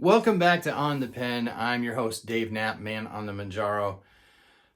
Welcome back to On the Pen. I'm your host, Dave Knapp, man on the Manjaro.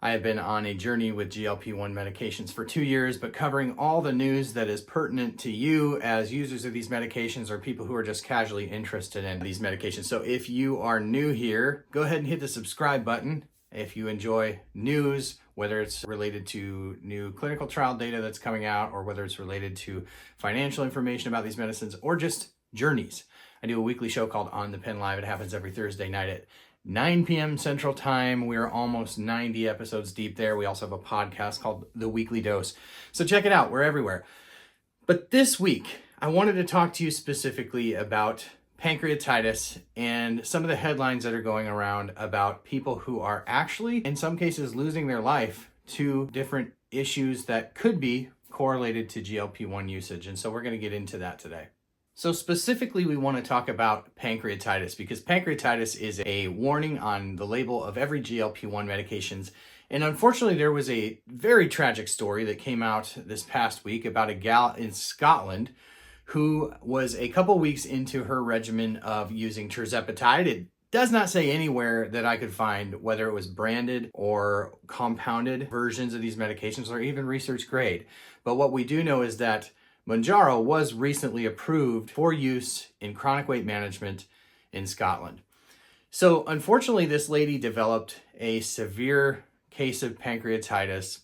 I have been on a journey with GLP-1 medications for 2 years, but covering all the news that is pertinent to you as users of these medications or people who are just casually interested in these medications. So if you are new here, go ahead and hit the subscribe button. If you enjoy news, whether it's related to new clinical trial data that's coming out, or whether it's related to financial information about these medicines, or just journeys. I do a weekly show called On the Pen Live. It happens every Thursday night at 9 p.m. Central Time. We're almost 90 episodes deep there. We also have a podcast called The Weekly Dose. So check it out. We're everywhere. But this week, I wanted to talk to you specifically about pancreatitis and some of the headlines that are going around about people who are actually, in some cases, losing their life to different issues that could be correlated to GLP-1 usage. And so we're going to get into that today. So specifically, we want to talk about pancreatitis because pancreatitis is a warning on the label of every GLP-1 medications. And unfortunately, there was a very tragic story that came out this past week about a gal in Scotland who was a couple weeks into her regimen of using tirzepatide. It does not say anywhere that I could find whether it was branded or compounded versions of these medications or even research grade. But what we do know is that Manjaro was recently approved for use in chronic weight management in Scotland. So unfortunately, this lady developed a severe case of pancreatitis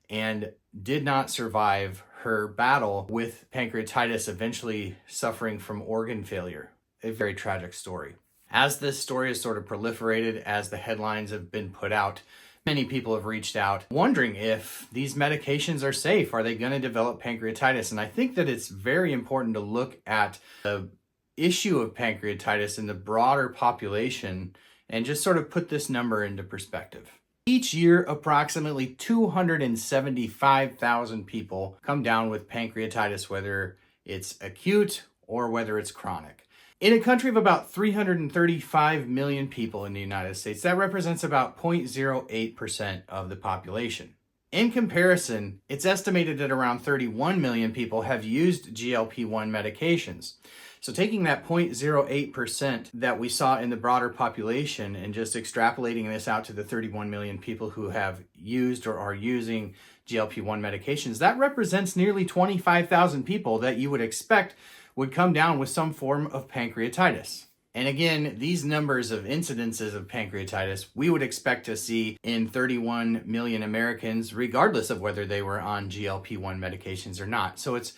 and did not survive her battle with pancreatitis, eventually suffering from organ failure. A very tragic story. As this story has sort of proliferated, as the headlines have been put out, many people have reached out wondering if these medications are safe. Are they going to develop pancreatitis? And I think that it's very important to look at the issue of pancreatitis in the broader population and just sort of put this number into perspective. Each year, approximately 275,000 people come down with pancreatitis, whether it's acute or whether it's chronic. In a country of about 335 million people in the United States, that represents about 0.08% of the population. In comparison, it's estimated that around 31 million people have used GLP-1 medications. So taking that 0.08% that we saw in the broader population and just extrapolating this out to the 31 million people who have used or are using GLP-1 medications, that represents nearly 25,000 people that you would expect would come down with some form of pancreatitis. And again, these numbers of incidences of pancreatitis, we would expect to see in 31 million Americans, regardless of whether they were on GLP-1 medications or not. So it's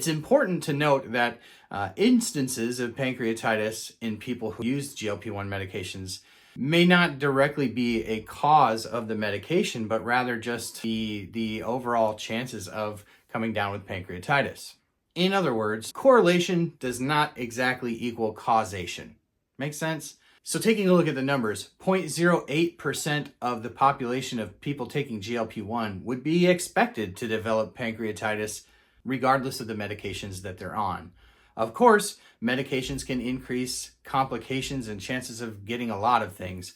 important to note that instances of pancreatitis in people who use GLP-1 medications may not directly be a cause of the medication, but rather just the overall chances of coming down with pancreatitis. In other words, correlation does not exactly equal causation. Make sense? So taking a look at the numbers, 0.08% of the population of people taking GLP-1 would be expected to develop pancreatitis regardless of the medications that they're on. Of course, medications can increase complications and chances of getting a lot of things,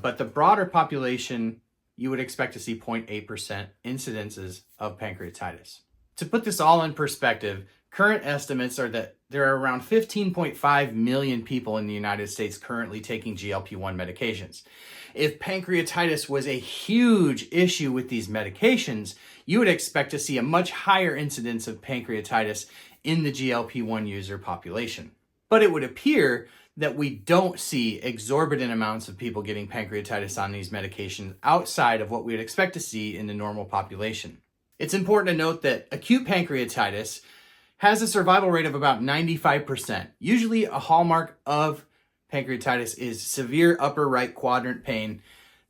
but the broader population, you would expect to see 0.8% incidences of pancreatitis. To put this all in perspective, current estimates are that there are around 15.5 million people in the United States currently taking GLP-1 medications. If pancreatitis was a huge issue with these medications, you would expect to see a much higher incidence of pancreatitis in the GLP-1 user population. But it would appear that we don't see exorbitant amounts of people getting pancreatitis on these medications outside of what we would expect to see in the normal population. It's important to note that acute pancreatitis has a survival rate of about 95%. Usually a hallmark of pancreatitis is severe upper right quadrant pain.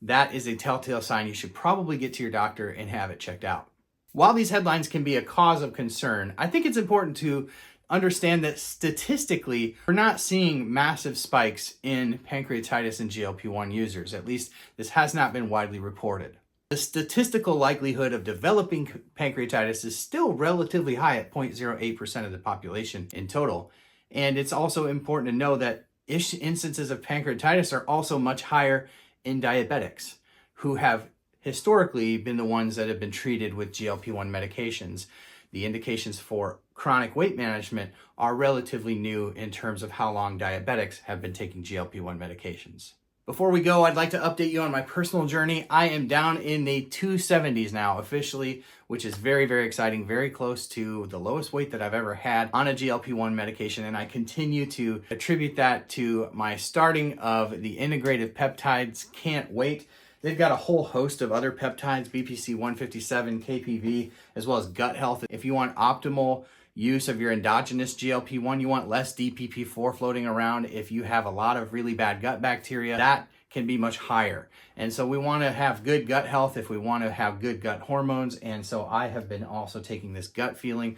That is a telltale sign you should probably get to your doctor and have it checked out. While these headlines can be a cause of concern, I think it's important to understand that statistically, we're not seeing massive spikes in pancreatitis in GLP-1 users. At least this has not been widely reported. The statistical likelihood of developing pancreatitis is still relatively high at 0.08% of the population in total. And it's also important to know that instances of pancreatitis are also much higher in diabetics who have historically been the ones that have been treated with GLP-1 medications. The indications for chronic weight management are relatively new in terms of how long diabetics have been taking GLP-1 medications. Before we go, I'd like to update you on my personal journey. I am down in the 270s now officially, which is very, very exciting, very close to the lowest weight that I've ever had on a GLP-1 medication. And I continue to attribute that to my starting of the integrative peptides. Can't wait. They've got a whole host of other peptides, BPC 157, KPV, as well as gut health. If you want optimal use of your endogenous GLP-1, you want less DPP-4 floating around. If you have a lot of really bad gut bacteria, that can be much higher. And so we want to have good gut health if we want to have good gut hormones. And so I have been also taking this gut feeling.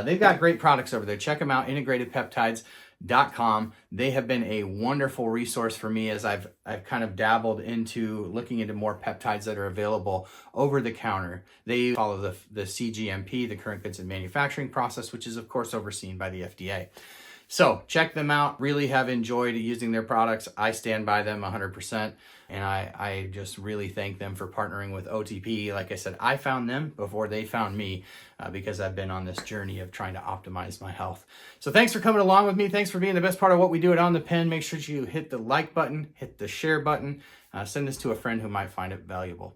They've got great products over there. Check them out, integratedpeptides.com. They have been a wonderful resource for me as I've kind of dabbled into looking into more peptides that are available over the counter. They follow the CGMP, the current goods and manufacturing process, which is of course overseen by the FDA. So check them out. Really have enjoyed using their products. I stand by them 100%. And I just really thank them for partnering with OTP. Like I said, I found them before they found me because I've been on this journey of trying to optimize my health. So thanks for coming along with me. Thanks for being the best part of what we do at On the Pen. Make sure you hit the like button, hit the share button, send this to a friend who might find it valuable.